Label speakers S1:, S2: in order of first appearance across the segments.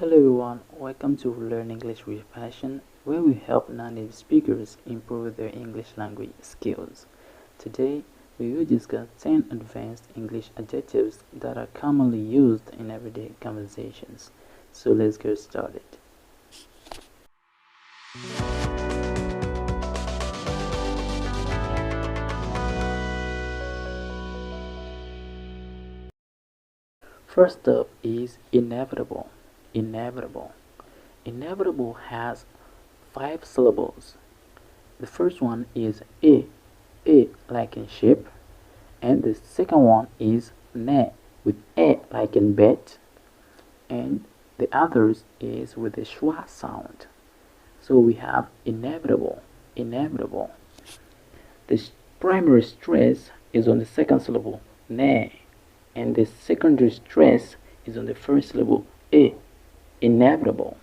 S1: Hello everyone, welcome to Learn English with Passion, where we help non-native speakers improve their English language skills. Today, we will discuss 10 advanced English adjectives that are commonly used in everyday conversations. So let's get started. First up is inevitable. Inevitable. Inevitable has 5 syllables. The first one is a like in sheep, and the second one is ne with a like in bet, and the others is with a schwa sound. So we have inevitable, inevitable. The primary stress is on the second syllable ne, and the secondary stress is on the first syllable a. Inevitable.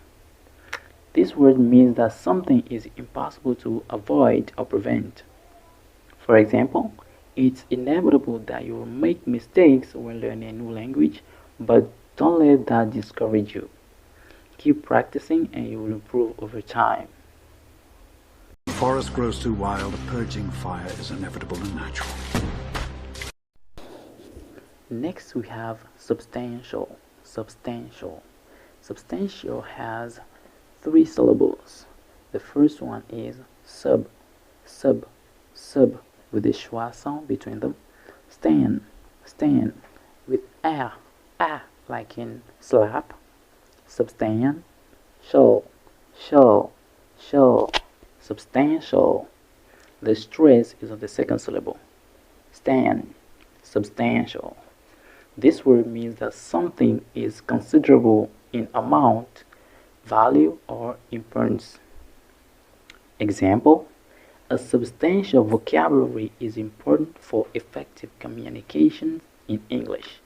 S1: This word means that something is impossible to avoid or prevent. For example, it's inevitable that you will make mistakes when learning a new language, but don't let that discourage you. Keep practicing and you will improve over time.
S2: The forest grows too wild, a purging fire is inevitable and natural.
S1: Next we have substantial. Substantial. Substantial has 3 syllables. The first one is sub, sub, sub with a schwa sound between them. Stand, stand with a like in slap. Substantial, shall, substantial. The stress is on the second syllable. Stand, substantial. This word means that something is considerable in amount, value, or importance. Example: a substantial vocabulary is important for effective communication in English.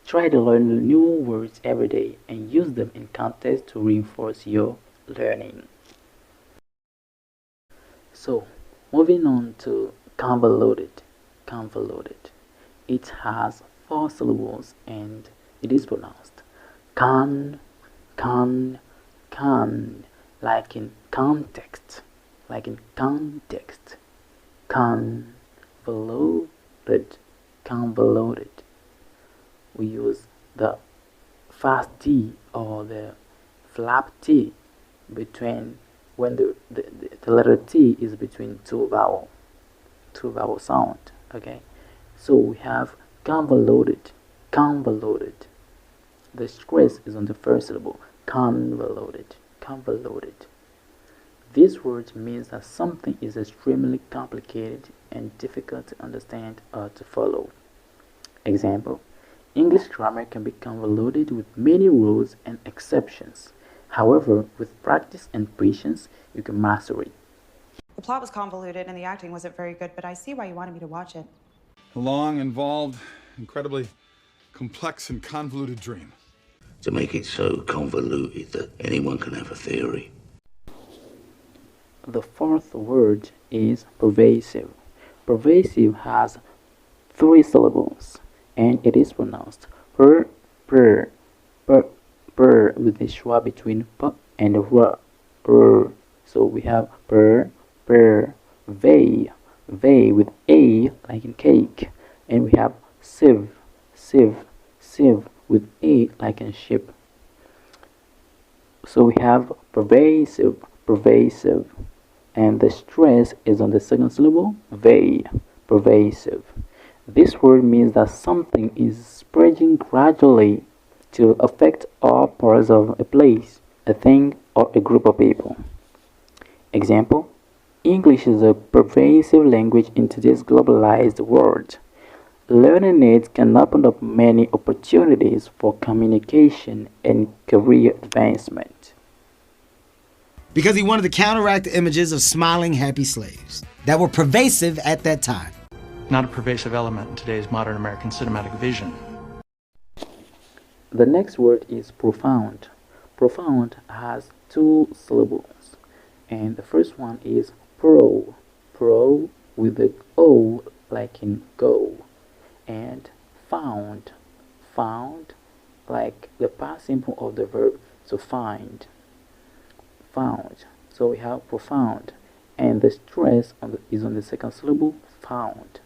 S1: Try to learn new words every day and use them in context to reinforce your learning. So, moving on to convoluted. Convoluted. It has 4 syllables and it is pronounced con, like in context, convoluted, convoluted. We use the fast T or the flap T between when the letter T is between two vowel sound. Okay, so we have convoluted, convoluted. The stress is on the first syllable. Convoluted, convoluted. This word means that something is extremely complicated and difficult to understand or to follow. Example: English grammar can be convoluted with many rules and exceptions. However, with practice and patience, you can master it.
S3: The plot was convoluted and the acting wasn't very good, but I see why you wanted me to watch it.
S4: A long, involved, incredibly complex and convoluted dream.
S5: To make it so convoluted that anyone can have a theory.
S1: The fourth word is pervasive. Pervasive has 3 syllables and it is pronounced per, with a schwa between p and r. So we have vey with a like in cake, and we have sieve with a like in ship. So we have pervasive, and the stress is on the second syllable, vey, pervasive. This word means that something is spreading gradually to affect all parts of a place, a thing, or a group of people. Example: English is a pervasive language in today's globalized world. Learning it can open up many opportunities for communication and career advancement.
S6: Because he wanted to counteract the images of smiling, happy slaves that were pervasive at that time.
S7: Not a pervasive element in today's modern American cinematic vision.
S1: The next word is profound. Profound has 2 syllables, and the first one is pro with the o like in go, and found like the past simple of the verb So find, found. So we have profound, and the stress is on the second syllable, found.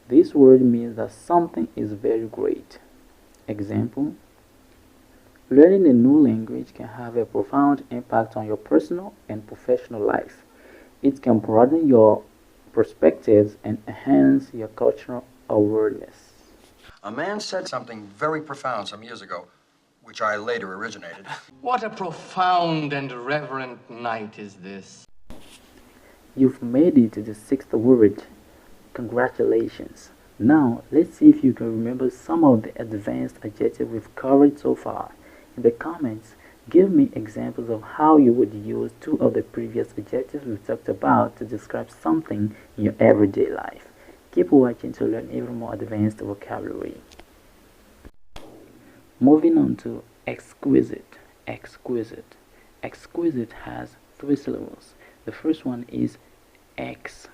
S1: This word means that something is very great. Example: learning a new language can have a profound impact on your personal and professional life. It can broaden your perspectives and enhance your cultural awareness.
S8: A man said something very profound some years ago, which I later originated.
S9: What a profound and reverent night is this.
S1: You've made it to the sixth word. Congratulations. Now, let's see if you can remember some of the advanced adjectives we've covered so far. In the comments, give me examples of how you would use two of the previous adjectives we talked about to describe something in your everyday life. Keep watching to learn even more advanced vocabulary. Moving on to exquisite. Exquisite. Exquisite has three syllables. The first one is X,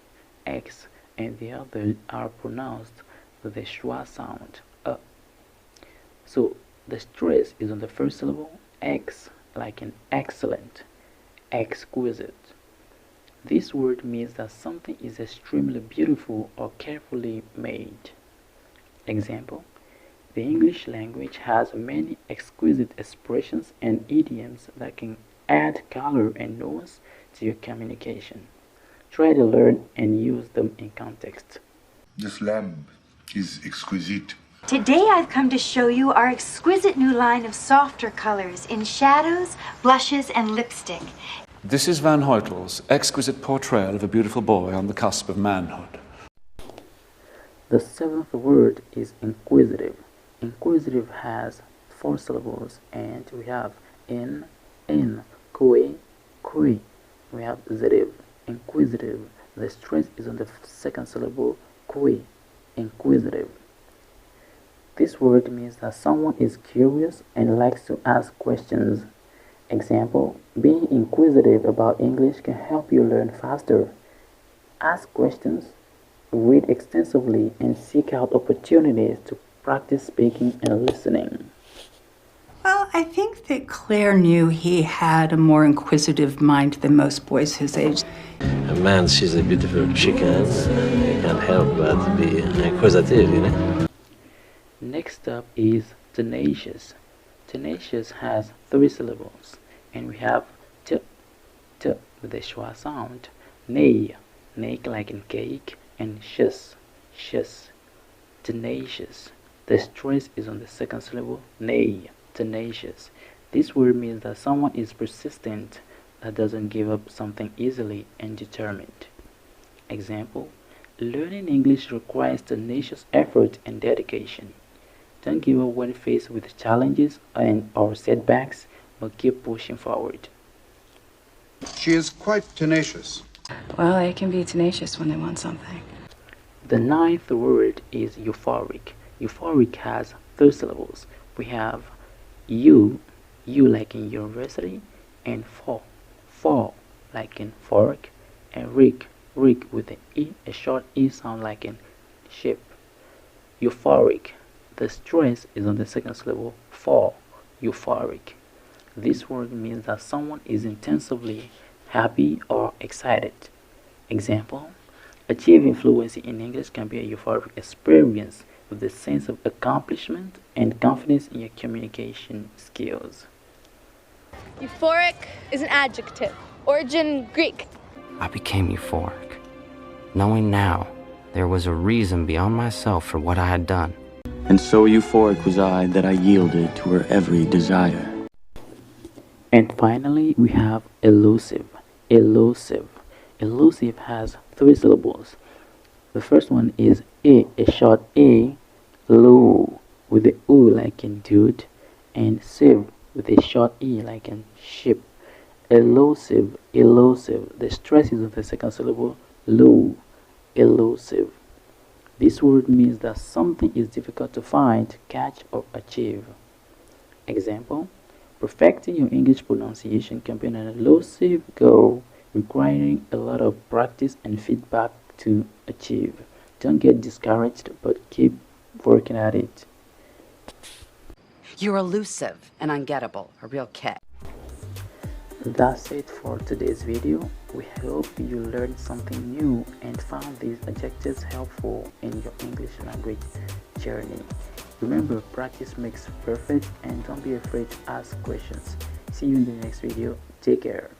S1: X, and the others are pronounced with a schwa sound, So the stress is on the first syllable, X, like in excellent, exquisite. This word means that something is extremely beautiful or carefully made. Example: the English language has many exquisite expressions and idioms that can add color and nuance to your communication. Try to learn and use them in context.
S10: This lamp is exquisite.
S11: Today I've come to show you our exquisite new line of softer colors in shadows, blushes, and lipstick.
S12: This is Van Hoytel's exquisite portrayal of a beautiful boy on the cusp of manhood.
S1: The seventh word is inquisitive. Inquisitive has four syllables, and we have in, koi, koi. We have zitive, inquisitive. The stress is on the second syllable, koi, inquisitive. This word means that someone is curious and likes to ask questions. Example: being inquisitive about English can help you learn faster. Ask questions, read extensively, and seek out opportunities to practice speaking and listening.
S13: Well, I think that Claire knew he had a more inquisitive mind than most boys his age.
S14: A man sees a beautiful chicken, he can't help but be inquisitive, you know?
S1: Next up is tenacious. Tenacious has three syllables, and we have t with a schwa sound, nay, like in cake, and shus. Tenacious. The stress is on the second syllable, nay, tenacious. This word means that someone is persistent, that doesn't give up something easily, and determined. Example: learning English requires tenacious effort and dedication. Don't give up when faced with challenges or setbacks, but keep pushing forward.
S2: She is quite tenacious.
S13: Well, they can be tenacious when they want something.
S1: The ninth word is euphoric. Euphoric has three syllables. We have you like in university, and for like in fork, and rig with an E, a short E sound like in ship. Euphoric. The stress is on the second syllable, for, euphoric. This word means that someone is intensively happy or excited. Example: achieving fluency in English can be a euphoric experience with a sense of accomplishment and confidence in your communication skills.
S15: Euphoric is an adjective. Origin Greek.
S16: I became euphoric, knowing now there was a reason beyond myself for what I had done.
S17: And so euphoric was I that I yielded to her every desire.
S1: And finally, we have elusive. Elusive. Elusive has three syllables. The first one is a short A, lu, with the U like in dude, and sieve with a short E like in ship. Elusive, elusive. The stress is on the second syllable, lu, elusive. This word means that something is difficult to find, catch, or achieve. Example: perfecting your English pronunciation can be an elusive goal requiring a lot of practice and feedback to achieve. Don't get discouraged, but keep working at it.
S18: You're elusive and ungettable, a real kid.
S1: That's it for today's video. We hope you learned something new and found these adjectives helpful in your English language journey. Remember, practice makes perfect, and don't be afraid to ask questions. See you in the next video. Take care.